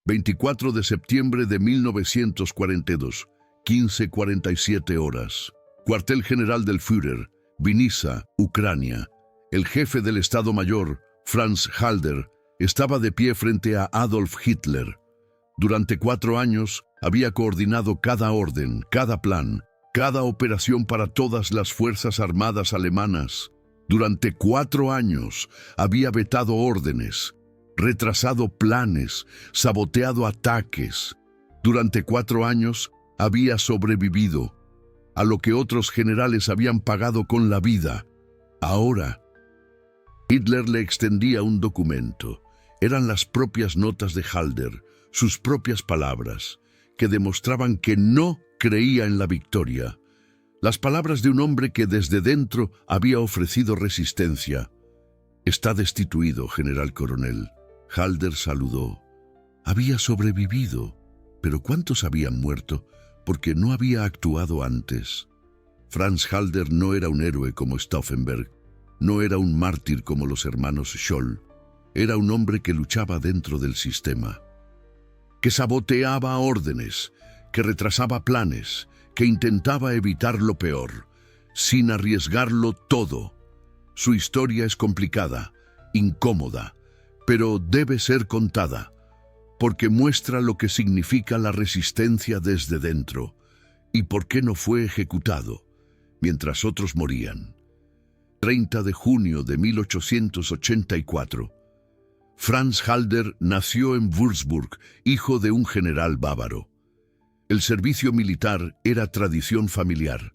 24 de septiembre de 1942, 15:47 horas. Cuartel General del Führer, Vinnytsia, Ucrania. El jefe del Estado Mayor, Franz Halder, estaba de pie frente a Adolf Hitler. Durante 4 años había coordinado cada orden, cada plan, cada operación para todas las fuerzas armadas alemanas. Durante 4 años había vetado órdenes, retrasado planes, saboteado ataques. Durante 4 años había sobrevivido a lo que otros generales habían pagado con la vida. Ahora, Hitler le extendía un documento. Eran las propias notas de Halder, sus propias palabras, que demostraban que no creía en la victoria. Las palabras de un hombre que desde dentro había ofrecido resistencia. «Está destituido, general coronel». Halder saludó. Había sobrevivido, pero ¿cuántos habían muerto porque no había actuado antes? Franz Halder no era un héroe como Stauffenberg, no era un mártir como los hermanos Scholl. Era un hombre que luchaba dentro del sistema, que saboteaba órdenes, que retrasaba planes, que intentaba evitar lo peor, sin arriesgarlo todo. Su historia es complicada, incómoda, pero debe ser contada, porque muestra lo que significa la resistencia desde dentro y por qué no fue ejecutado, mientras otros morían. 30 de junio de 1884. Franz Halder nació en Würzburg, hijo de un general bávaro. El servicio militar era tradición familiar.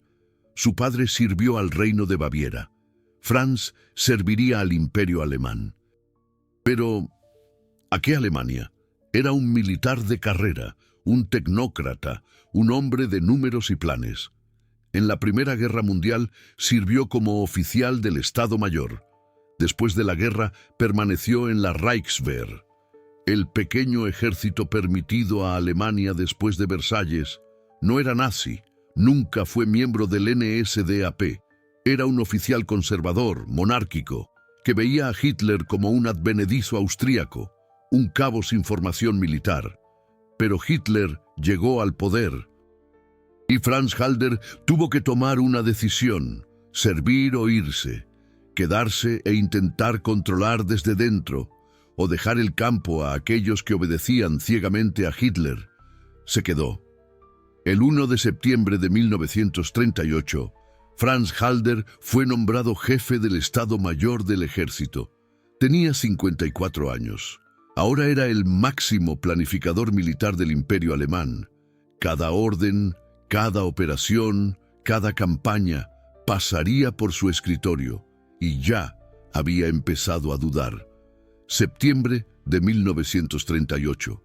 Su padre sirvió al reino de Baviera. Franz serviría al imperio alemán. Pero, ¿a qué Alemania? Era un militar de carrera, un tecnócrata, un hombre de números y planes. En la Primera Guerra Mundial sirvió como oficial del Estado Mayor. Después de la guerra permaneció en la Reichswehr, el pequeño ejército permitido a Alemania después de Versalles. No era nazi, nunca fue miembro del NSDAP. Era un oficial conservador, monárquico, que veía a Hitler como un advenedizo austríaco, un cabo sin formación militar. Pero Hitler llegó al poder y Franz Halder tuvo que tomar una decisión: servir o irse, quedarse e intentar controlar desde dentro, o dejar el campo a aquellos que obedecían ciegamente a Hitler. Se quedó. El 1 de septiembre de 1938, Franz Halder fue nombrado jefe del Estado Mayor del Ejército. Tenía 54 años. Ahora era el máximo planificador militar del Imperio Alemán. Cada orden, cada operación, cada campaña pasaría por su escritorio, y ya había empezado a dudar. Septiembre de 1938.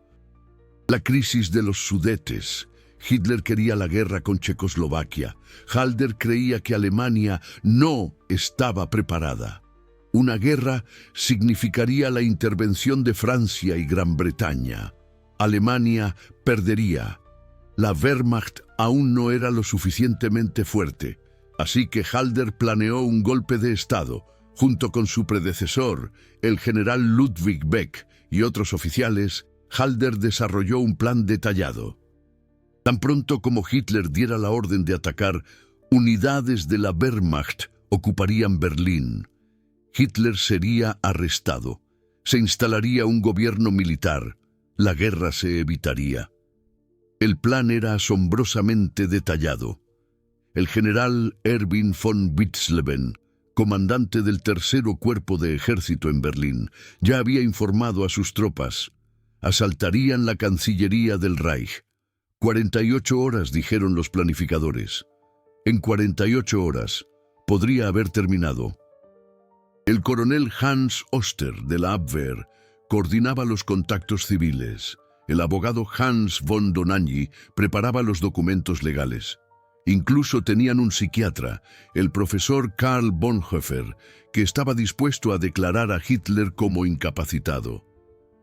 La crisis de los Sudetes. Hitler quería la guerra con Checoslovaquia. Halder creía que Alemania no estaba preparada. Una guerra significaría la intervención de Francia y Gran Bretaña. Alemania perdería. La Wehrmacht aún no era lo suficientemente fuerte, así que Halder planeó un golpe de Estado. Junto con su predecesor, el general Ludwig Beck y otros oficiales, Halder desarrolló un plan detallado. Tan pronto como Hitler diera la orden de atacar, unidades de la Wehrmacht ocuparían Berlín. Hitler sería arrestado. Se instalaría un gobierno militar. La guerra se evitaría. El plan era asombrosamente detallado. El general Erwin von Witzleben, comandante del tercero cuerpo de ejército en Berlín, ya había informado a sus tropas. Asaltarían la Cancillería del Reich. 48 horas, dijeron los planificadores. En 48 horas podría haber terminado. El coronel Hans Oster de la Abwehr coordinaba los contactos civiles. El abogado Hans von Dohnanyi preparaba los documentos legales. Incluso tenían un psiquiatra, el profesor Karl Bonhoeffer, que estaba dispuesto a declarar a Hitler como incapacitado.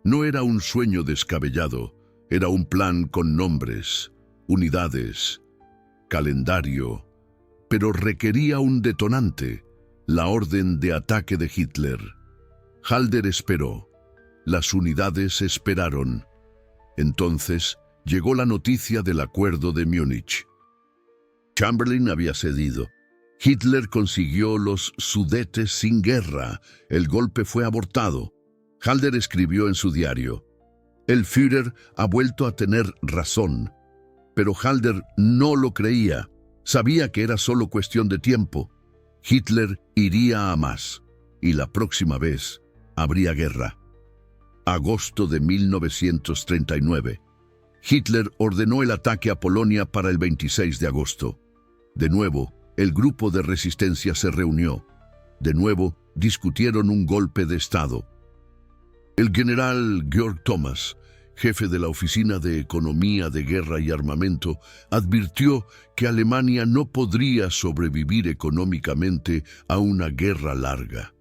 No era un sueño descabellado, era un plan con nombres, unidades, calendario, pero requería un detonante: la orden de ataque de Hitler. Halder esperó. Las unidades esperaron. Entonces llegó la noticia del acuerdo de Múnich. Chamberlain había cedido. Hitler consiguió los Sudetes sin guerra. El golpe fue abortado. Halder escribió en su diario: «El Führer ha vuelto a tener razón». Pero Halder no lo creía. Sabía que era solo cuestión de tiempo. Hitler iría a más, y la próxima vez habría guerra. Agosto de 1939. Hitler ordenó el ataque a Polonia para el 26 de agosto. De nuevo, el grupo de resistencia se reunió. De nuevo, discutieron un golpe de Estado. El general Georg Thomas, jefe de la Oficina de Economía de Guerra y Armamento, advirtió que Alemania no podría sobrevivir económicamente a una guerra larga.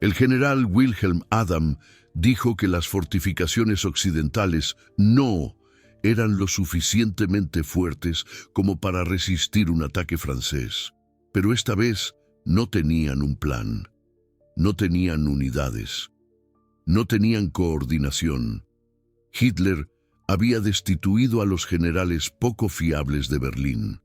El general Wilhelm Adam dijo que las fortificaciones occidentales no eran lo suficientemente fuertes como para resistir un ataque francés. Pero esta vez no tenían un plan, no tenían unidades, no tenían coordinación. Hitler había destituido a los generales poco fiables de Berlín.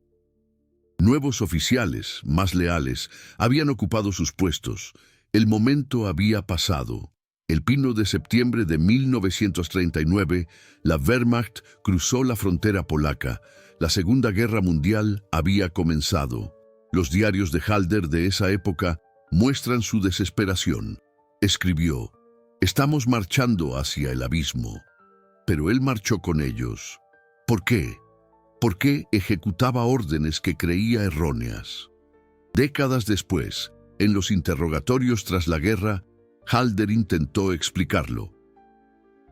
Nuevos oficiales, más leales, habían ocupado sus puestos. El momento había pasado. El 1 de septiembre de 1939, la Wehrmacht cruzó la frontera polaca. La Segunda Guerra Mundial había comenzado. Los diarios de Halder de esa época muestran su desesperación. Escribió: «Estamos marchando hacia el abismo». Pero él marchó con ellos. ¿Por qué? Porque ejecutaba órdenes que creía erróneas. Décadas después, en los interrogatorios tras la guerra, Halder intentó explicarlo.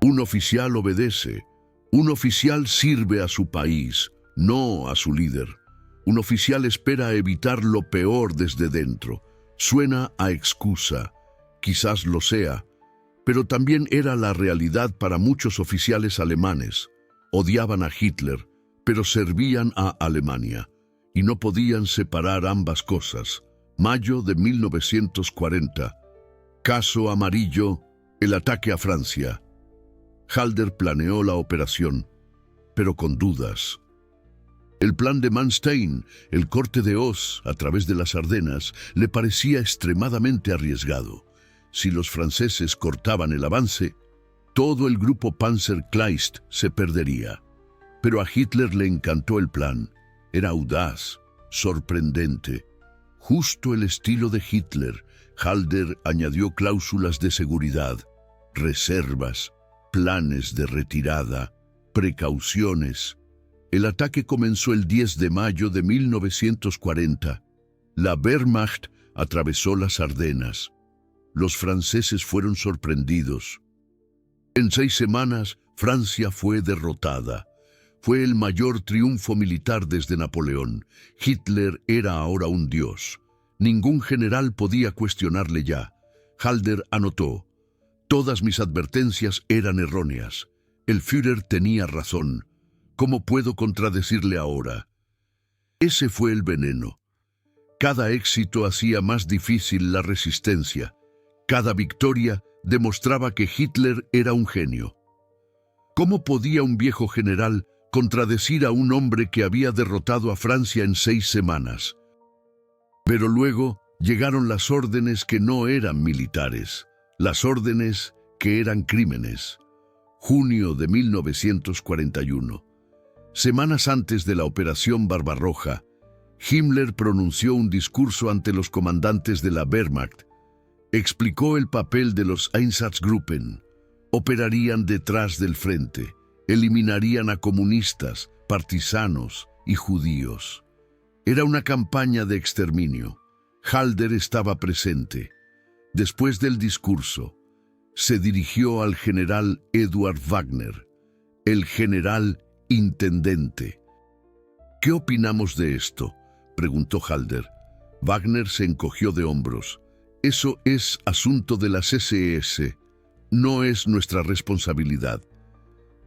Un oficial obedece. Un oficial sirve a su país, no a su líder. Un oficial espera evitar lo peor desde dentro. Suena a excusa. Quizás lo sea. Pero también era la realidad para muchos oficiales alemanes. Odiaban a Hitler, pero servían a Alemania, y no podían separar ambas cosas. Mayo de 1940. Caso Amarillo, el ataque a Francia. Halder planeó la operación, pero con dudas. El plan de Manstein, el corte de Oss a través de las Ardenas, le parecía extremadamente arriesgado. Si los franceses cortaban el avance, todo el grupo Panzer-Kleist se perdería. Pero a Hitler le encantó el plan. Era audaz, sorprendente. Justo el estilo de Hitler. Halder añadió cláusulas de seguridad, reservas, planes de retirada, precauciones. El ataque comenzó el 10 de mayo de 1940. La Wehrmacht atravesó las Ardenas. Los franceses fueron sorprendidos. En 6 semanas, Francia fue derrotada. Fue el mayor triunfo militar desde Napoleón. Hitler era ahora un dios. Ningún general podía cuestionarle ya. Halder anotó: «Todas mis advertencias eran erróneas. El Führer tenía razón. ¿Cómo puedo contradecirle ahora?». Ese fue el veneno. Cada éxito hacía más difícil la resistencia. Cada victoria demostraba que Hitler era un genio. ¿Cómo podía un viejo general contradecir a un hombre que había derrotado a Francia en 6 semanas? Pero luego llegaron las órdenes que no eran militares, las órdenes que eran crímenes. Junio de 1941. Semanas antes de la Operación Barbarroja, Himmler pronunció un discurso ante los comandantes de la Wehrmacht. Explicó el papel de los Einsatzgruppen. Operarían detrás del frente, eliminarían a comunistas, partisanos y judíos. Era una campaña de exterminio. Halder estaba presente. Después del discurso, se dirigió al general Eduard Wagner, el general intendente. «¿Qué opinamos de esto?», preguntó Halder. Wagner se encogió de hombros. «Eso es asunto de las SS. No es nuestra responsabilidad».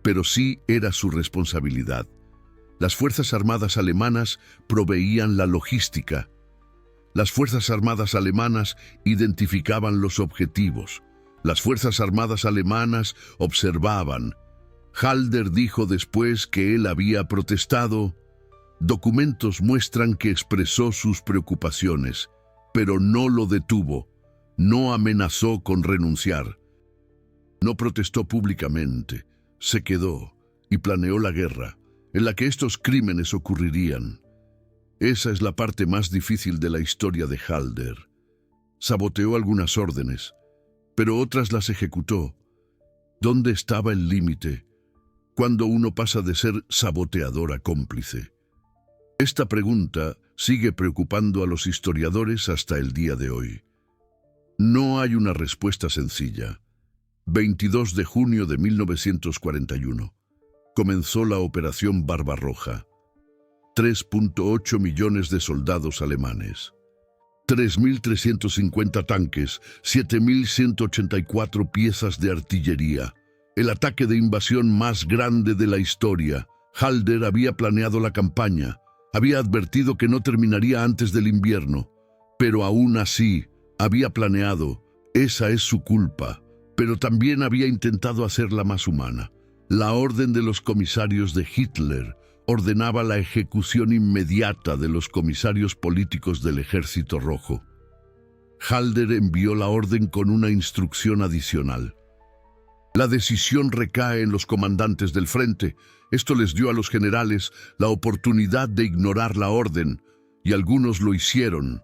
Pero sí era su responsabilidad. Las Fuerzas Armadas alemanas proveían la logística. Las Fuerzas Armadas alemanas identificaban los objetivos. Las Fuerzas Armadas alemanas observaban. Halder dijo después que él había protestado. Documentos muestran que expresó sus preocupaciones, pero no lo detuvo, no amenazó con renunciar. No protestó públicamente, se quedó y planeó la guerra, en la que estos crímenes ocurrirían. Esa es la parte más difícil de la historia de Halder. Saboteó algunas órdenes, pero otras las ejecutó. ¿Dónde estaba el límite cuando uno pasa de ser saboteador a cómplice? Esta pregunta sigue preocupando a los historiadores hasta el día de hoy. No hay una respuesta sencilla. 22 de junio de 1941. Comenzó la Operación Barbarroja. 3.8 millones de soldados alemanes. 3.350 tanques, 7.184 piezas de artillería. El ataque de invasión más grande de la historia. Halder había planeado la campaña. Había advertido que no terminaría antes del invierno. Pero aún así, había planeado. Esa es su culpa. Pero también había intentado hacerla más humana. La orden de los comisarios de Hitler ordenaba la ejecución inmediata de los comisarios políticos del Ejército Rojo. Halder envió la orden con una instrucción adicional. La decisión recae en los comandantes del frente. Esto les dio a los generales la oportunidad de ignorar la orden, y algunos lo hicieron.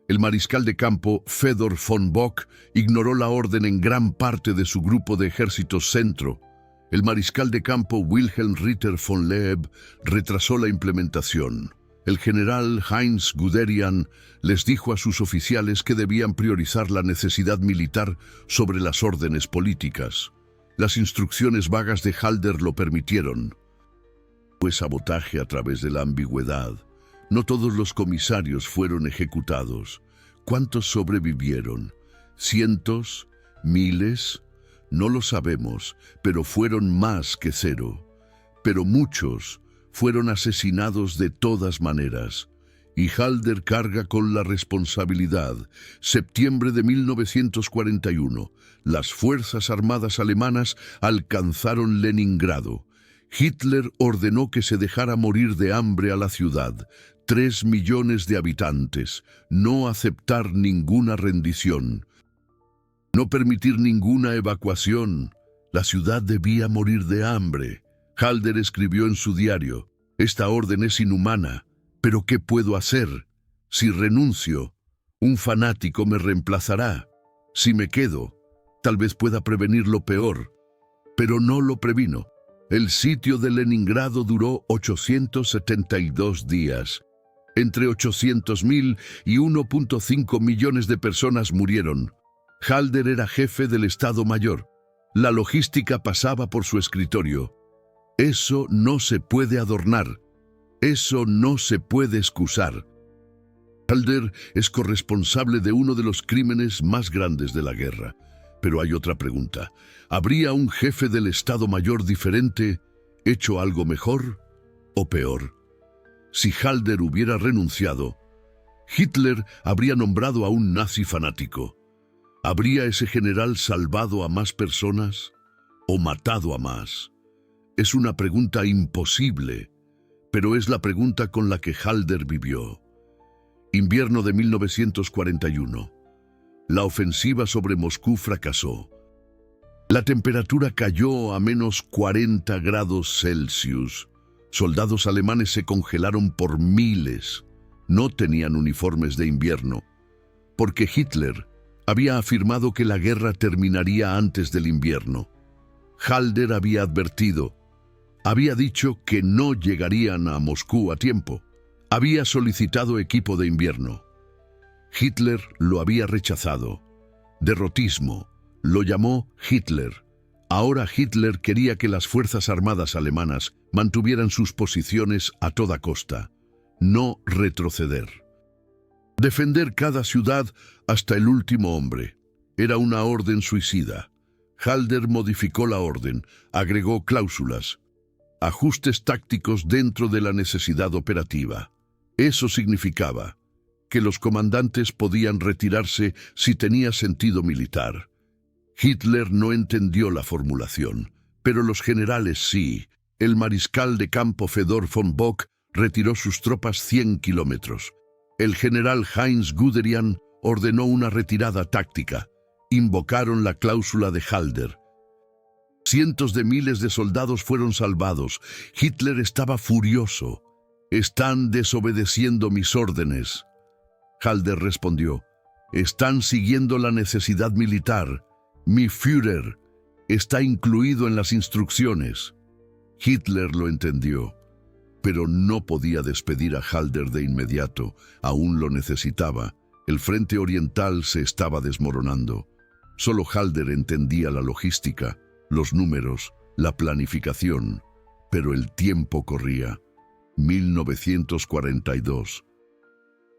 El mariscal de campo Fedor von Bock ignoró la orden en gran parte de su grupo de ejércitos centro. El mariscal de campo Wilhelm Ritter von Leeb retrasó la implementación. El general Heinz Guderian les dijo a sus oficiales que debían priorizar la necesidad militar sobre las órdenes políticas. Las instrucciones vagas de Halder lo permitieron. Fue sabotaje a través de la ambigüedad. No todos los comisarios fueron ejecutados. ¿Cuántos sobrevivieron? ¿Cientos? ¿Miles? No lo sabemos, pero fueron más que cero. Pero muchos fueron asesinados de todas maneras. Y Halder carga con la responsabilidad. Septiembre de 1941. Las Fuerzas Armadas alemanas alcanzaron Leningrado. Hitler ordenó que se dejara morir de hambre a la ciudad. 3 millones de habitantes. No aceptar ninguna rendición. No permitir ninguna evacuación. La ciudad debía morir de hambre. Halder escribió en su diario: «Esta orden es inhumana, pero ¿qué puedo hacer? Si renuncio, un fanático me reemplazará. Si me quedo, tal vez pueda prevenir lo peor». Pero no lo previno. El sitio de Leningrado duró 872 días. Entre 800.000 y 1.5 millones de personas murieron. Halder era jefe del Estado Mayor. La logística pasaba por su escritorio. Eso no se puede adornar. Eso no se puede excusar. Halder es corresponsable de uno de los crímenes más grandes de la guerra. Pero hay otra pregunta. ¿Habría un jefe del Estado Mayor diferente hecho algo mejor o peor? Si Halder hubiera renunciado, Hitler habría nombrado a un nazi fanático. ¿Habría ese general salvado a más personas o matado a más? Es una pregunta imposible, pero es la pregunta con la que Halder vivió. Invierno de 1941. La ofensiva sobre Moscú fracasó. La temperatura cayó a menos 40 grados Celsius. Soldados alemanes se congelaron por miles. No tenían uniformes de invierno, porque Hitler había afirmado que la guerra terminaría antes del invierno. Halder había advertido. Había dicho que no llegarían a Moscú a tiempo. Había solicitado equipo de invierno. Hitler lo había rechazado. Derrotismo. Lo llamó Hitler. Ahora Hitler quería que las Fuerzas Armadas alemanas mantuvieran sus posiciones a toda costa. No retroceder. Defender cada ciudad hasta el último hombre. Era una orden suicida. Halder modificó la orden, agregó cláusulas, ajustes tácticos dentro de la necesidad operativa. Eso significaba que los comandantes podían retirarse si tenía sentido militar. Hitler no entendió la formulación, pero los generales sí. El mariscal de campo Fedor von Bock retiró sus tropas 100 kilómetros. El general Heinz Guderian ordenó una retirada táctica. Invocaron la cláusula de Halder. Cientos de miles de soldados fueron salvados. Hitler estaba furioso. «Están desobedeciendo mis órdenes». Halder respondió: «Están siguiendo la necesidad militar. Mi Führer está incluido en las instrucciones». Hitler lo entendió, pero no podía despedir a Halder de inmediato. Aún lo necesitaba. El frente oriental se estaba desmoronando. Solo Halder entendía la logística, los números, la planificación, pero el tiempo corría. 1942.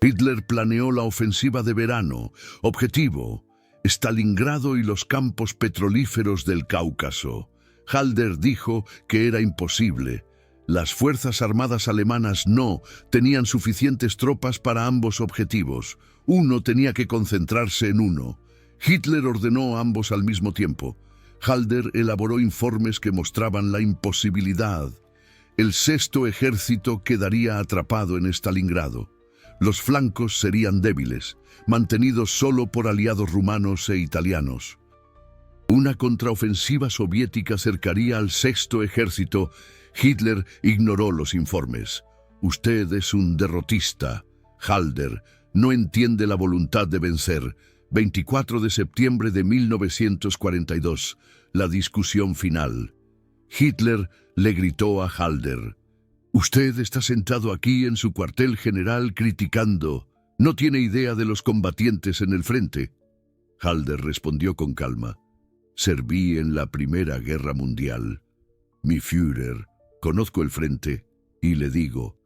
Hitler planeó la ofensiva de verano. Objetivo: Stalingrado y los campos petrolíferos del Cáucaso. Halder dijo que era imposible. Las fuerzas armadas alemanas no tenían suficientes tropas para ambos objetivos. Uno tenía que concentrarse en uno. Hitler ordenó a ambos al mismo tiempo. Halder elaboró informes que mostraban la imposibilidad. El sexto ejército quedaría atrapado en Stalingrado. Los flancos serían débiles, mantenidos solo por aliados rumanos e italianos. Una contraofensiva soviética cercaría al sexto ejército. Hitler ignoró los informes. «Usted es un derrotista, Halder. No entiende la voluntad de vencer». 24 de septiembre de 1942. La discusión final. Hitler le gritó a Halder: «Usted está sentado aquí en su cuartel general criticando. No tiene idea de los combatientes en el frente». Halder respondió con calma: «Serví en la Primera Guerra Mundial. Mi Führer, conozco el frente y le digo,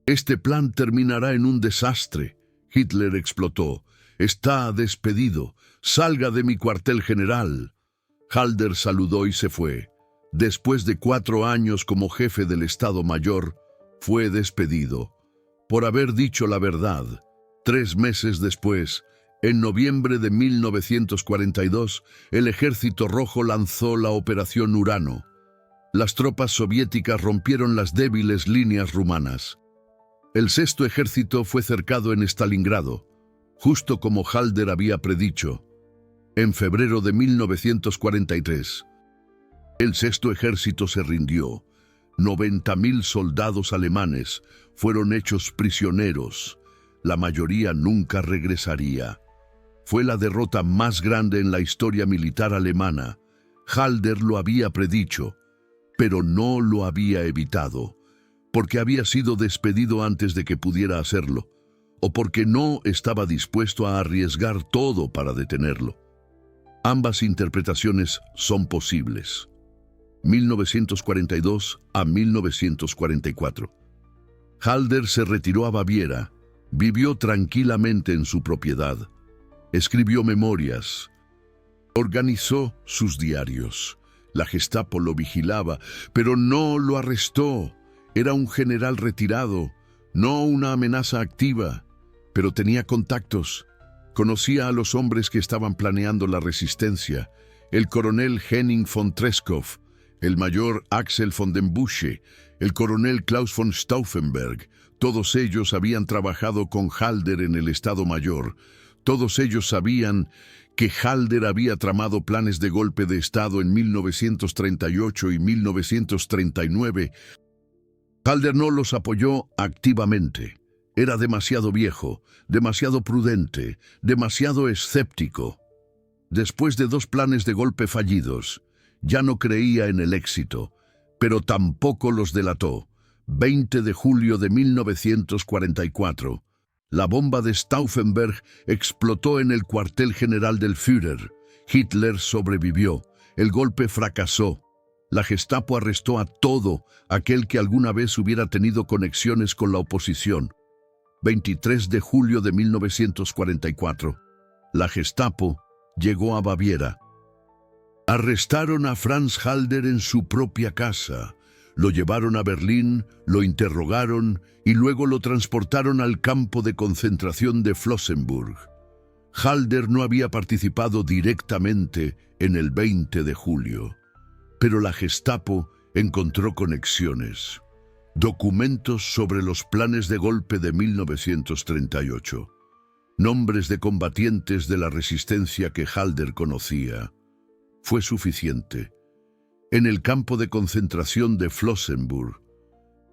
este plan terminará en un desastre». Hitler explotó: «Está despedido. Salga de mi cuartel general». Halder saludó y se fue. Después de 4 años como jefe del Estado Mayor, fue despedido por haber dicho la verdad. 3 meses después, en noviembre de 1942, el Ejército Rojo lanzó la Operación Urano. Las tropas soviéticas rompieron las débiles líneas rumanas. El sexto ejército fue cercado en Stalingrado, justo como Halder había predicho. En febrero de 1943, el sexto ejército se rindió. 90.000 soldados alemanes fueron hechos prisioneros. La mayoría nunca regresaría. Fue la derrota más grande en la historia militar alemana. Halder lo había predicho, pero no lo había evitado, porque había sido despedido antes de que pudiera hacerlo, o porque no estaba dispuesto a arriesgar todo para detenerlo. Ambas interpretaciones son posibles. 1942 a 1944. Halder se retiró a Baviera, vivió tranquilamente en su propiedad, escribió memorias, organizó sus diarios. La Gestapo lo vigilaba, pero no lo arrestó. Era un general retirado, no una amenaza activa, pero tenía contactos. Conocía a los hombres que estaban planeando la resistencia: el coronel Henning von Treschow, el mayor Axel von den Busche, el coronel Klaus von Stauffenberg. Todos ellos habían trabajado con Halder en el Estado Mayor. Todos ellos sabían que Halder había tramado planes de golpe de Estado en 1938 y 1939. Halder no los apoyó activamente. Era demasiado viejo, demasiado prudente, demasiado escéptico. Después de 2 planes de golpe fallidos, ya no creía en el éxito, pero tampoco los delató. 20 de julio de 1944. La bomba de Stauffenberg explotó en el cuartel general del Führer. Hitler sobrevivió. El golpe fracasó. La Gestapo arrestó a todo aquel que alguna vez hubiera tenido conexiones con la oposición. 23 de julio de 1944. La Gestapo llegó a Baviera. Arrestaron a Franz Halder en su propia casa. Lo llevaron a Berlín, lo interrogaron y luego lo transportaron al campo de concentración de Flossenbürg. Halder no había participado directamente en el 20 de julio, pero la Gestapo encontró conexiones. Documentos sobre los planes de golpe de 1938. Nombres de combatientes de la resistencia que Halder conocía. Fue suficiente. En el campo de concentración de Flossenbürg,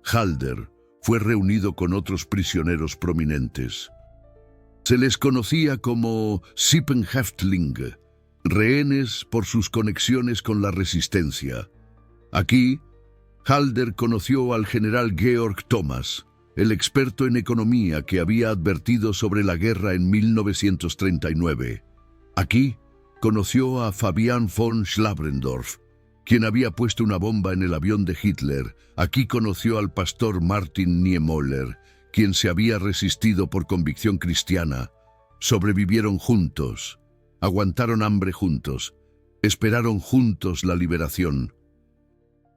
Halder fue reunido con otros prisioneros prominentes. Se les conocía como Sippenhäftlinge, rehenes por sus conexiones con la resistencia. Aquí, Halder conoció al general Georg Thomas, el experto en economía que había advertido sobre la guerra en 1939. Aquí, conoció a Fabian von Schlabrendorf, quien había puesto una bomba en el avión de Hitler. Aquí conoció al pastor Martin Niemöller, quien se había resistido por convicción cristiana. Sobrevivieron juntos, aguantaron hambre juntos, esperaron juntos la liberación.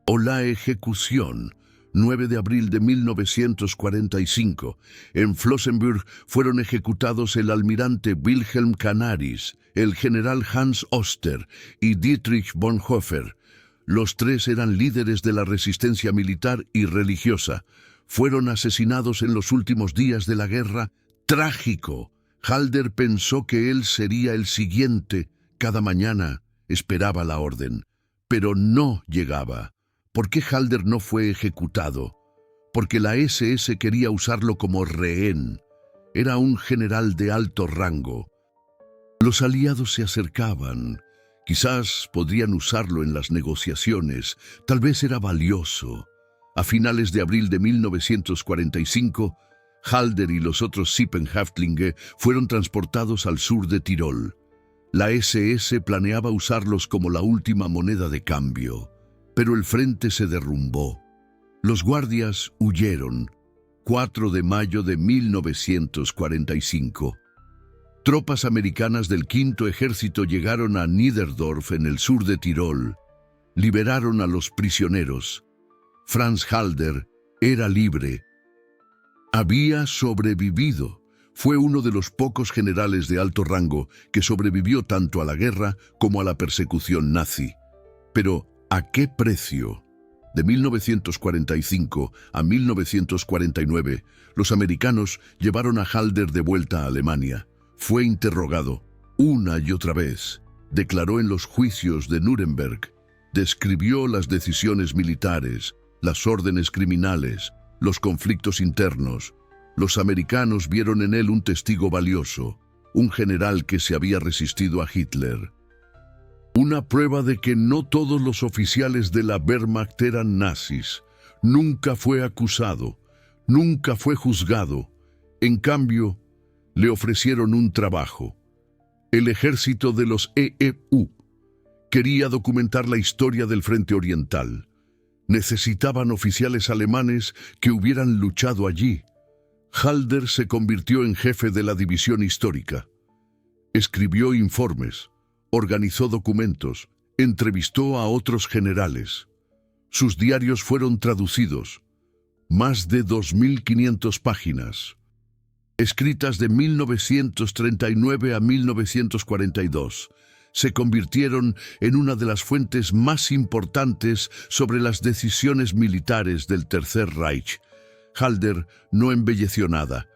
O la ejecución. 9 de abril de 1945, en Flossenbürg fueron ejecutados el almirante Wilhelm Canaris, el general Hans Oster y Dietrich Bonhoeffer. Los tres eran líderes de la resistencia militar y religiosa. Fueron asesinados en los últimos días de la guerra. Trágico. Halder pensó que él sería el siguiente. Cada mañana esperaba la orden, pero no llegaba. ¿Por qué Halder no fue ejecutado? Porque la SS quería usarlo como rehén. Era un general de alto rango. Los aliados se acercaban. Quizás podrían usarlo en las negociaciones. Tal vez era valioso. A finales de abril de 1945, Halder y los otros Sippenhäftlinge fueron transportados al sur de Tirol. La SS planeaba usarlos como la última moneda de cambio. Pero el frente se derrumbó. Los guardias huyeron. 4 de mayo de 1945. Tropas americanas del Quinto Ejército llegaron a Niederdorf en el sur de Tirol. Liberaron a los prisioneros. Franz Halder era libre. Había sobrevivido. Fue uno de los pocos generales de alto rango que sobrevivió tanto a la guerra como a la persecución nazi. Pero ¿a qué precio? De 1945 a 1949, los americanos llevaron a Halder de vuelta a Alemania. Fue interrogado una y otra vez. Declaró en los juicios de Nuremberg. Describió las decisiones militares, las órdenes criminales, los conflictos internos. Los americanos vieron en él un testigo valioso, un general que se había resistido a Hitler. Una prueba de que no todos los oficiales de la Wehrmacht eran nazis. Nunca fue acusado, nunca fue juzgado. En cambio, le ofrecieron un trabajo. El ejército de los EEU quería documentar la historia del Frente Oriental. Necesitaban oficiales alemanes que hubieran luchado allí. Halder se convirtió en jefe de la división histórica. Escribió informes. Organizó documentos, entrevistó a otros generales. Sus diarios fueron traducidos. Más de 2.500 páginas. Escritas de 1939 a 1942, se convirtieron en una de las fuentes más importantes sobre las decisiones militares del Tercer Reich. Halder no embelleció nada.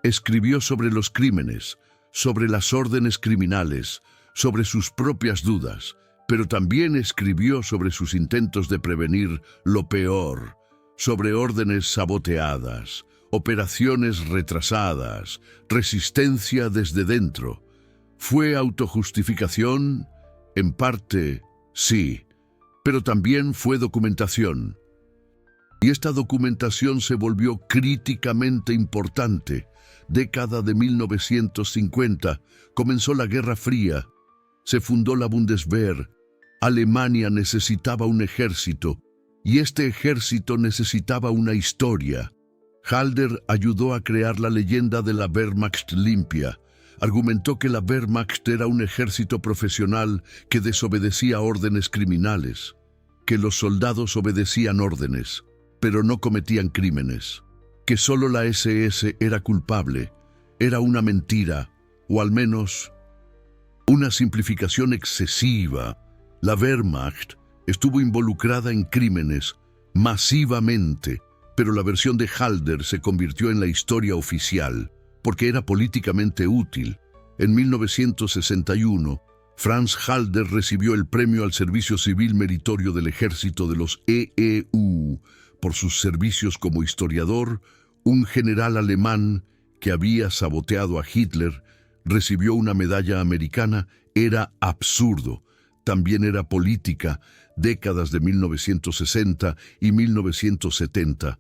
Escribió sobre los crímenes, sobre las órdenes criminales, sobre sus propias dudas, pero también escribió sobre sus intentos de prevenir lo peor, sobre órdenes saboteadas, operaciones retrasadas, resistencia desde dentro. ¿Fue autojustificación? En parte, sí, pero también fue documentación. Y esta documentación se volvió críticamente importante. Década de 1950, comenzó la Guerra Fría. Se fundó la Bundeswehr. Alemania necesitaba un ejército, y este ejército necesitaba una historia. Halder ayudó a crear la leyenda de la Wehrmacht limpia. Argumentó que la Wehrmacht era un ejército profesional que desobedecía órdenes criminales, que los soldados obedecían órdenes, pero no cometían crímenes, que solo la SS era culpable. Era una mentira, o al menos una simplificación excesiva. La Wehrmacht Estuvo involucrada en crímenes masivamente, pero la versión de Halder se convirtió en la historia oficial porque era políticamente útil. En 1961, Franz Halder recibió el premio al servicio civil meritorio del ejército de los EEU por sus servicios como historiador. Un general alemán que había saboteado a Hitler recibió una medalla americana. Era absurdo. También era política. Décadas de 1960 y 1970.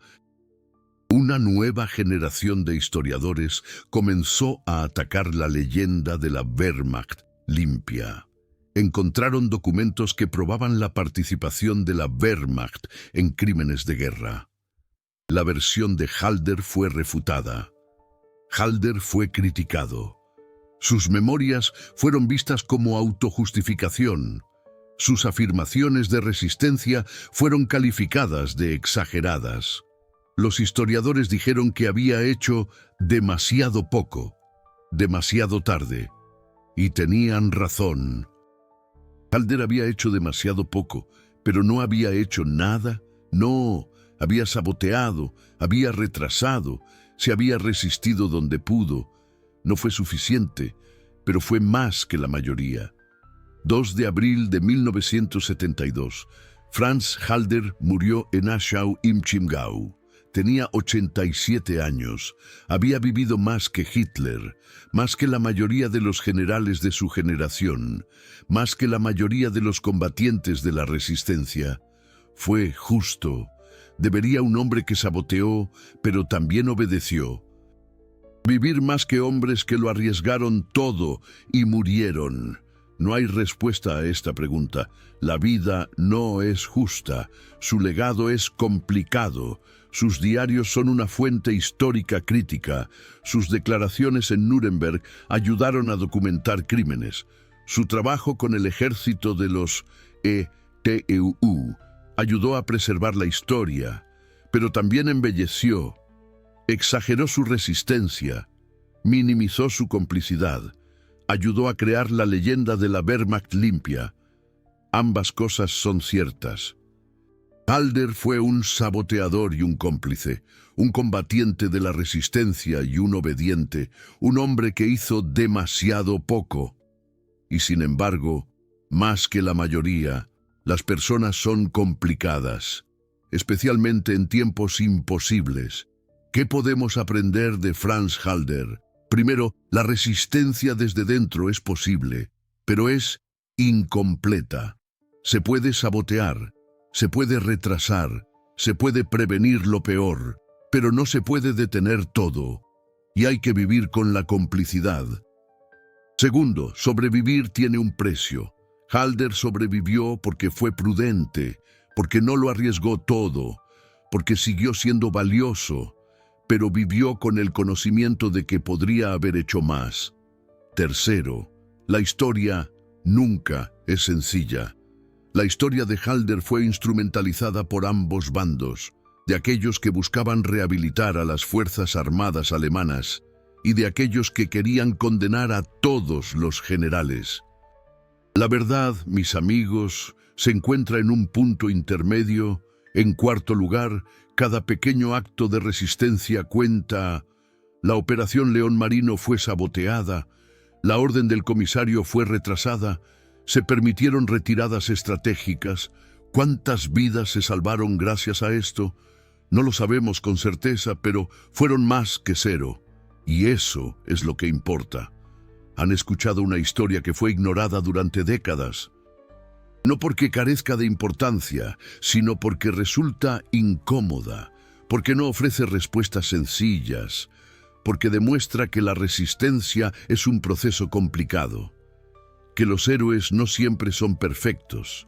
Una nueva generación de historiadores comenzó a atacar la leyenda de la Wehrmacht limpia. Encontraron documentos que probaban la participación de la Wehrmacht en crímenes de guerra. La versión de Halder fue refutada. Halder fue criticado. Sus memorias fueron vistas como autojustificación. Sus afirmaciones de resistencia fueron calificadas de exageradas. Los historiadores dijeron que había hecho demasiado poco, demasiado tarde. Y tenían razón. Halder había hecho demasiado poco, pero no había hecho nada. No, había saboteado, había retrasado, se había resistido donde pudo. No fue suficiente, pero fue más que la mayoría. 2 de abril de 1972, Franz Halder murió en Aschau im Chiemgau. Tenía 87 años. Había vivido más que Hitler, más que la mayoría de los generales de su generación, más que la mayoría de los combatientes de la resistencia. Fue justo. Debería un hombre que saboteó, pero también obedeció. Vivir más que hombres que lo arriesgaron todo y murieron. No hay respuesta a esta pregunta. La vida no es justa. Su legado es complicado. Sus diarios son una fuente histórica crítica. Sus declaraciones en Nuremberg ayudaron a documentar crímenes. Su trabajo con el ejército de los ETEU ayudó a preservar la historia, pero también embelleció. Exageró su resistencia, minimizó su complicidad, ayudó a crear la leyenda de la Wehrmacht limpia. Ambas cosas son ciertas. Halder fue un saboteador y un cómplice, un combatiente de la resistencia y un obediente, un hombre que hizo demasiado poco. Y sin embargo, más que la mayoría, las personas son complicadas, especialmente en tiempos imposibles. ¿Qué podemos aprender de Franz Halder? Primero, la resistencia desde dentro es posible, pero es incompleta. Se puede sabotear, se puede retrasar, se puede prevenir lo peor, pero no se puede detener todo, y hay que vivir con la complicidad. Segundo, sobrevivir tiene un precio. Halder sobrevivió porque fue prudente, porque no lo arriesgó todo, porque siguió siendo valioso, pero vivió con el conocimiento de que podría haber hecho más. Tercero, la historia nunca es sencilla. La historia de Halder fue instrumentalizada por ambos bandos, de aquellos que buscaban rehabilitar a las fuerzas armadas alemanas y de aquellos que querían condenar a todos los generales. La verdad, mis amigos, se encuentra en un punto intermedio. En cuarto lugar, cada pequeño acto de resistencia cuenta. La Operación León Marino fue saboteada, la orden del comisario fue retrasada, se permitieron retiradas estratégicas. ¿Cuántas vidas se salvaron gracias a esto? No lo sabemos con certeza, pero fueron más que cero. Y eso es lo que importa. Han escuchado una historia que fue ignorada durante décadas. No porque carezca de importancia, sino porque resulta incómoda, porque no ofrece respuestas sencillas, porque demuestra que la resistencia es un proceso complicado, que los héroes no siempre son perfectos,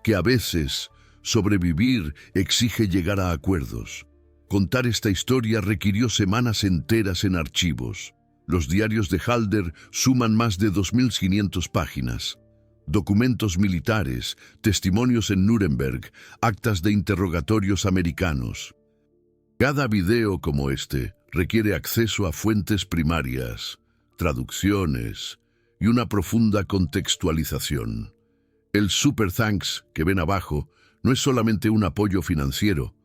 que a veces sobrevivir exige llegar a acuerdos. Contar esta historia requirió semanas enteras en archivos. Los diarios de Halder suman más de 2.500 páginas. Documentos militares, testimonios en Nuremberg, actas de interrogatorios americanos. Cada video como este requiere acceso a fuentes primarias, traducciones y una profunda contextualización. El Super Thanks que ven abajo no es solamente un apoyo financiero,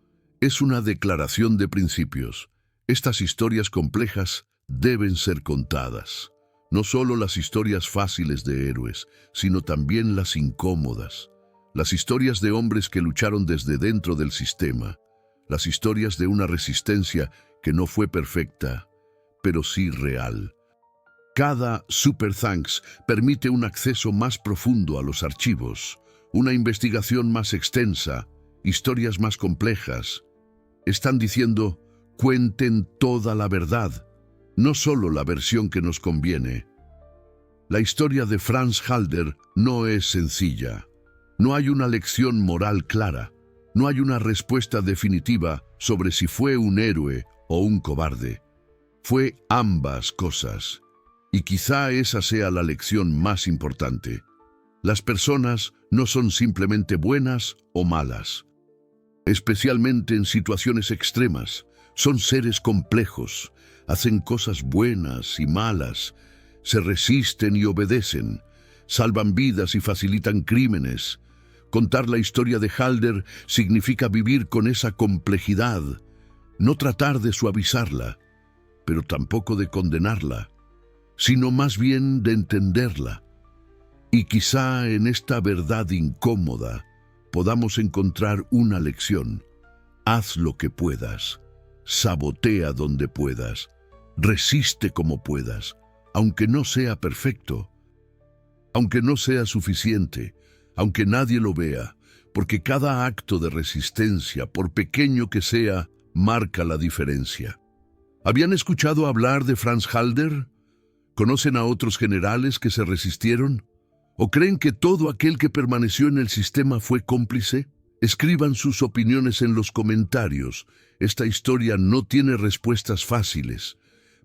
es una declaración de principios. Estas historias complejas deben ser contadas. No solo las historias fáciles de héroes, sino también las incómodas. Las historias de hombres que lucharon desde dentro del sistema. Las historias de una resistencia que no fue perfecta, pero sí real. Cada Super Thanks permite un acceso más profundo a los archivos, una investigación más extensa, historias más complejas. Están diciendo, cuenten toda la verdad, no solo la versión que nos conviene. La historia de Franz Halder no es sencilla. No hay una lección moral clara. No hay una respuesta definitiva sobre si fue un héroe o un cobarde. Fue ambas cosas. Y quizá esa sea la lección más importante. Las personas no son simplemente buenas o malas. Especialmente en situaciones extremas, son seres complejos, hacen cosas buenas y malas, se resisten y obedecen, salvan vidas y facilitan crímenes. Contar la historia de Halder significa vivir con esa complejidad, no tratar de suavizarla, pero tampoco de condenarla, sino más bien de entenderla. Y quizá en esta verdad incómoda podamos encontrar una lección. Haz lo que puedas, sabotea donde puedas, resiste como puedas, aunque no sea perfecto, aunque no sea suficiente, aunque nadie lo vea, porque cada acto de resistencia, por pequeño que sea, marca la diferencia. ¿Habían escuchado hablar de Franz Halder? ¿Conocen a otros generales que se resistieron? ¿O creen que todo aquel que permaneció en el sistema fue cómplice? Escriban sus opiniones en los comentarios. Esta historia no tiene respuestas fáciles,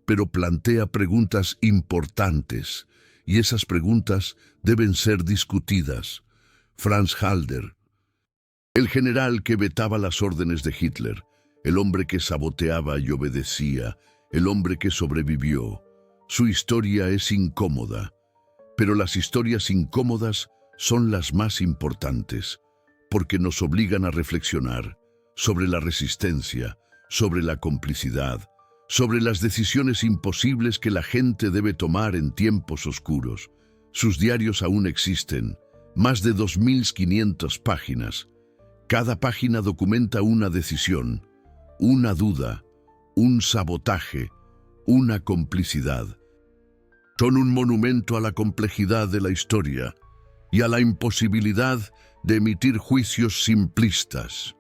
pero plantea preguntas importantes, y esas preguntas deben ser discutidas. Franz Halder, el general que vetaba las órdenes de Hitler, el hombre que saboteaba y obedecía, el hombre que sobrevivió. Su historia es incómoda, pero las historias incómodas son las más importantes, porque nos obligan a reflexionar sobre la resistencia, sobre la complicidad, sobre las decisiones imposibles que la gente debe tomar en tiempos oscuros. Sus diarios aún existen, más de 2.500 páginas. Cada página documenta una decisión, una duda, un sabotaje, una complicidad. Son un monumento a la complejidad de la historia y a la imposibilidad de emitir juicios simplistas.